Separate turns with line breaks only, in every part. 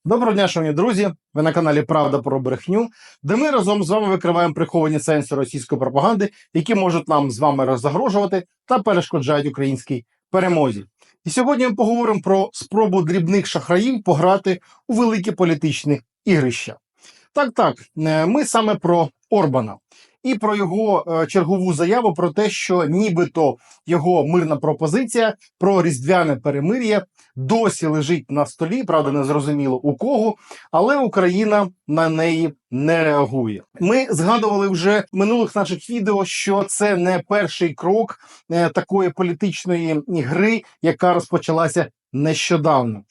Доброго дня, шановні друзі! Ви на каналі Правда про брехню, де ми разом з вами викриваємо приховані сенси російської пропаганди, які можуть нам з вами загрожувати та перешкоджають українській перемозі. І сьогодні ми поговоримо про спробу дрібних шахраїв пограти у великі політичні ігрища. Так, ми саме про Орбана і про його чергову заяву про те, що нібито його мирна пропозиція про різдвяне перемир'я досі лежить на столі, правда, не зрозуміло у кого, але Україна на неї не реагує. Ми згадували вже в минулих наших відео, що це не перший крок такої політичної гри, яка розпочалася нещодавно.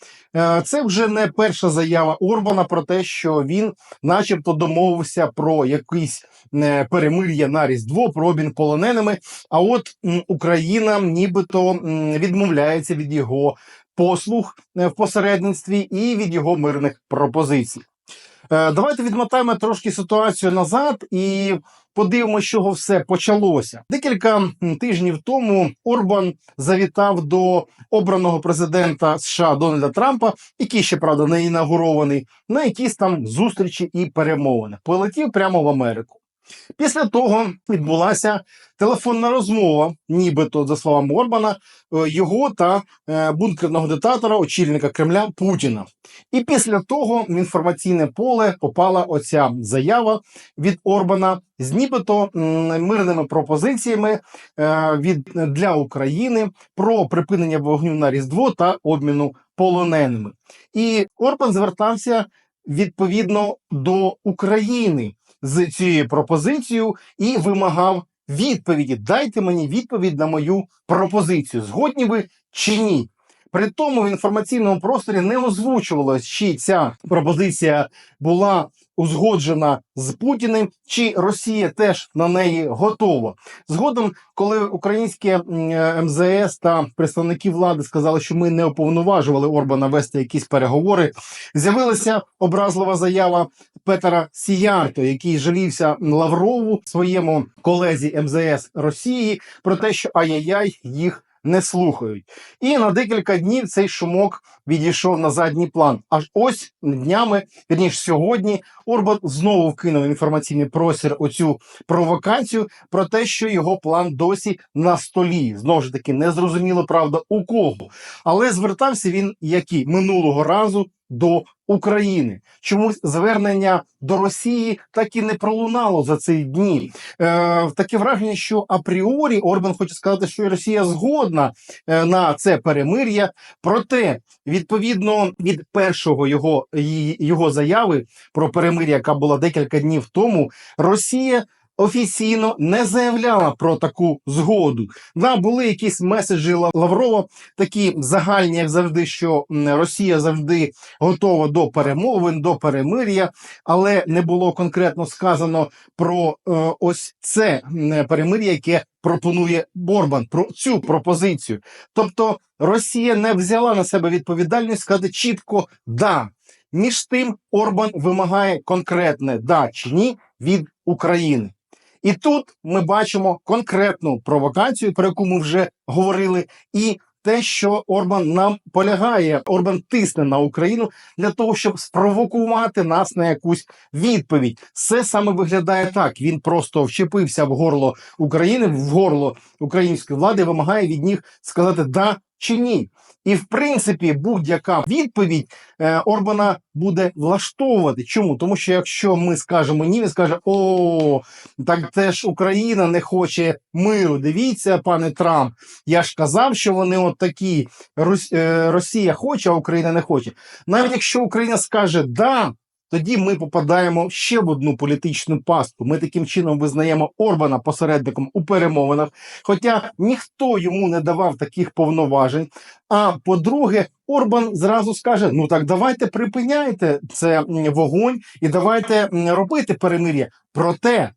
Це вже не перша заява Орбана про те, що він начебто домовився про якісь перемир'я на Різдво, про обмін полоненими, а от Україна нібито відмовляється від його послуг в посередництві і від його мирних пропозицій. Давайте відмотаємо трошки ситуацію назад і подивимося, з чого все почалося. Декілька тижнів тому Орбан завітав до обраного президента США Дональда Трампа, який ще, правда, не інаугурований, на якісь там зустрічі і перемовини. Полетів прямо в Америку. Після того відбулася телефонна розмова, нібито, за словами Орбана, його та бункерного диктатора, очільника Кремля Путіна. І після того в інформаційне поле попала оця заява від Орбана з нібито мирними пропозиціями для України про припинення вогню на Різдво та обміну полоненими. І Орбан звертався відповідно до України з цією пропозицією і вимагав відповіді. Дайте мені відповідь на мою пропозицію. Згодні ви чи ні? При тому в інформаційному просторі не озвучувалось, чи ця пропозиція була узгоджена з Путіним, чи Росія теж на неї готова. Згодом, коли українське МЗС та представники влади сказали, що ми не уповноважували Орбана вести якісь переговори, з'явилася образлива заява Петера Сіярто, який жалівся Лаврову, своєму колезі МЗС Росії, про те, що ай-яй-яй, їх не слухають. І на декілька днів цей шумок відійшов на задній план. Аж ось днями, вірніше сьогодні, Орбан знову вкинув інформаційний простір оцю провокацію про те, що його план досі на столі. Знову ж таки, незрозуміло, правда, у кого. Але звертався він, як і минулого разу, до України. Чомусь звернення до Росії так і не пролунало за ці дні. Таке враження, що апріорі Орбан хоче сказати, що Росія згодна на це перемир'я. Проте, відповідно від першого його заяви про перемир'я, яка була декілька днів тому, Росія офіційно не заявляла про таку згоду. Були якісь меседжі Лаврова, такі загальні, як завжди, що Росія завжди готова до перемовин, до перемир'я, але не було конкретно сказано про ось це перемир'я, яке пропонує Орбан, про цю пропозицію. Тобто Росія не взяла на себе відповідальність сказати чітко «да». Між тим Орбан вимагає конкретне «да» чи «ні» від України. І тут ми бачимо конкретну провокацію, про яку ми вже говорили, і те, що Орбан нам полягає, Орбан тисне на Україну для того, щоб спровокувати нас на якусь відповідь. Все саме виглядає так. Він просто вчепився в горло України, в горло української влади, вимагає від них сказати «да» чи «ні». І, в принципі, будь-яка відповідь Орбана буде влаштовувати. Чому? Тому що якщо ми скажемо «ні», він скаже «О, так теж Україна не хоче миру. Дивіться, пане Трамп, я ж казав, що вони от такі, Росія хоче, а Україна не хоче». Навіть якщо Україна скаже «да», тоді ми попадаємо ще в одну політичну пастку. Ми таким чином визнаємо Орбана посередником у перемовинах, хоча ніхто йому не давав таких повноважень. А по-друге, Орбан зразу скаже, ну так давайте припиняйте це вогонь і давайте робити перемир'я. Проте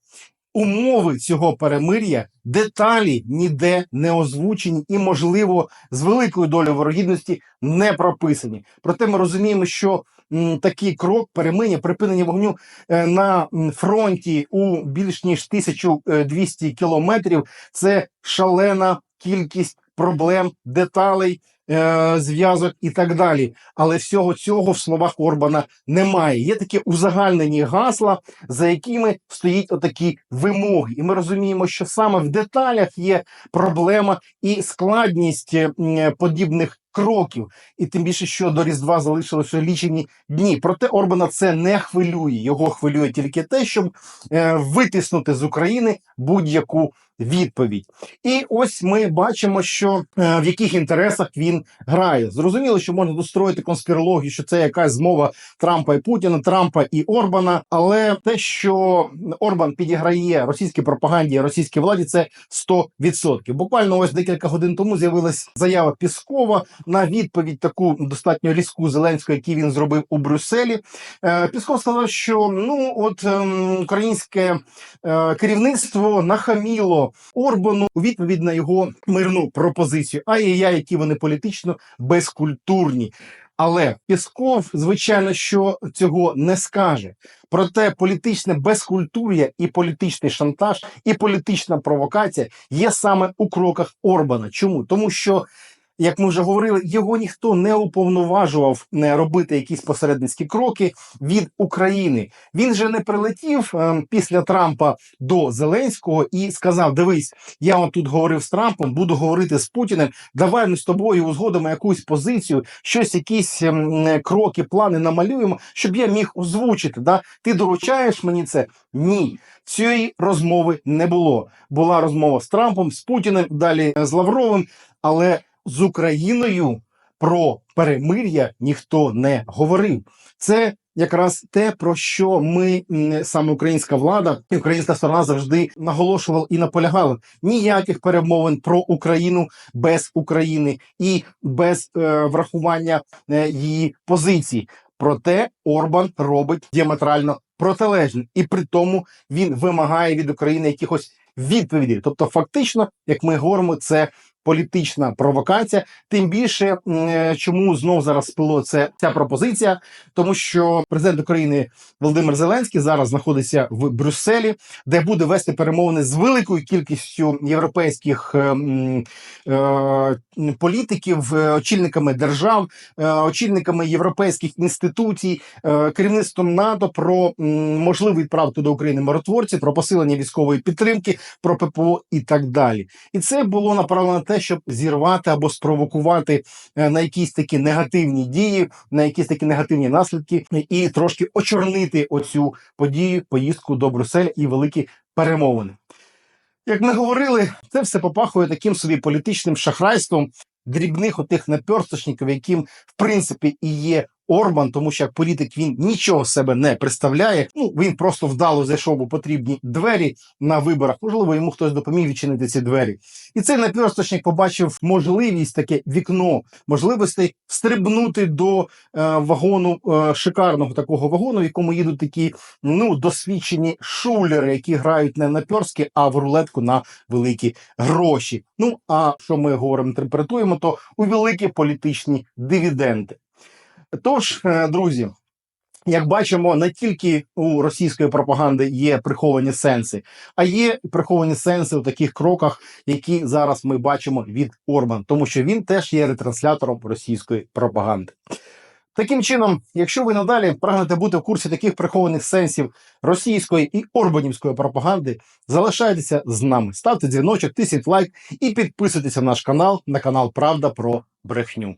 умови цього перемир'я, деталі ніде не озвучені і, можливо, з великою долею вірогідності не прописані. Проте ми розуміємо, що такий крок перемир'я, припинення вогню на фронті у більш ніж 1200 кілометрів – це шалена кількість проблем, деталей, зв'язок і так далі. Але всього цього в словах Орбана немає. Є такі узагальнені гасла, за якими стоїть отакі вимоги. І ми розуміємо, що саме в деталях є проблема і складність подібних кроків. І тим більше, що до Різдва залишилося лічені дні. Проте Орбана це не хвилює. Його хвилює тільки те, щоб витиснути з України будь-яку відповідь. І ось ми бачимо, що в яких інтересах він грає. Зрозуміло, що можна достроїти конспірологію, що це якась змова Трампа і Путіна, Трампа і Орбана, але те, що Орбан підіграє російській пропаганді, російській владі, це 100%. Буквально ось декілька годин тому з'явилась заява Піскова на відповідь таку достатньо різку Зеленського, який він зробив у Брюсселі. Пісков сказав, що українське керівництво нахаміло Орбану у відповідь на його мирну пропозицію. Ай-яй-яй, які вони політично безкультурні. Але Пісков, звичайно, що цього не скаже. Проте політичне безкультур'я і політичний шантаж, і політична провокація є саме у кроках Орбана. Чому? Тому що, як ми вже говорили, його ніхто не уповноважував не робити якісь посередницькі кроки від України. Він же не прилетів після Трампа до Зеленського і сказав: дивись, я от тут говорив з Трампом, буду говорити з Путіним, давай ми з тобою узгодимо якусь позицію, щось, якісь кроки, плани намалюємо, щоб я міг озвучити. Да? Ти доручаєш мені це? Ні. Цієї розмови не було. Була розмова з Трампом, з Путіним, далі з Лавровим, але з Україною про перемир'я ніхто не говорив. Це якраз те, про що ми, саме українська влада і українська сторона, завжди наголошувала і наполягала. Ніяких перемовин про Україну без України і без врахування її позицій. Проте Орбан робить діаметрально протилежне. І при тому він вимагає від України якихось відповідей. Тобто фактично, як ми говоримо, це політична провокація. Тим більше, чому знов зараз спило ця пропозиція, тому що президент України Володимир Зеленський зараз знаходиться в Брюсселі, де буде вести перемовини з великою кількістю європейських політиків, очільниками держав, очільниками європейських інституцій, керівництвом НАТО про можливу відправку до України миротворців, про посилення військової підтримки, про ППО і так далі. І це було направлено на те, щоб зірвати або спровокувати на якісь такі негативні дії, на якісь такі негативні наслідки і трошки очорнити оцю подію, поїздку до Брюсселя і великі перемовини. Як ми говорили, це все попахує таким собі політичним шахрайством дрібних отих наперсточників, яким, в принципі, і є Орбан, тому що як політик він нічого з себе не представляє. Він просто вдало зайшов у потрібні двері на виборах. Можливо, йому хтось допоміг відчинити ці двері. І цей наперсточник побачив можливість, таке вікно можливостей стрибнути до вагону, шикарного такого вагону, в якому їдуть такі досвідчені шулери, які грають не на перстки, а в рулетку на великі гроші. А що ми говоримо, інтерпретуємо, то у великі політичні дивіденди. Тож, друзі, як бачимо, не тільки у російської пропаганди є приховані сенси, а є приховані сенси у таких кроках, які зараз ми бачимо від Орбана, тому що він теж є ретранслятором російської пропаганди. Таким чином, якщо ви надалі прагнете бути в курсі таких прихованих сенсів російської і орбанівської пропаганди, залишайтеся з нами, ставте дзвіночок, тисніть лайк і підписуйтесь на наш канал, на канал Правда про брехню.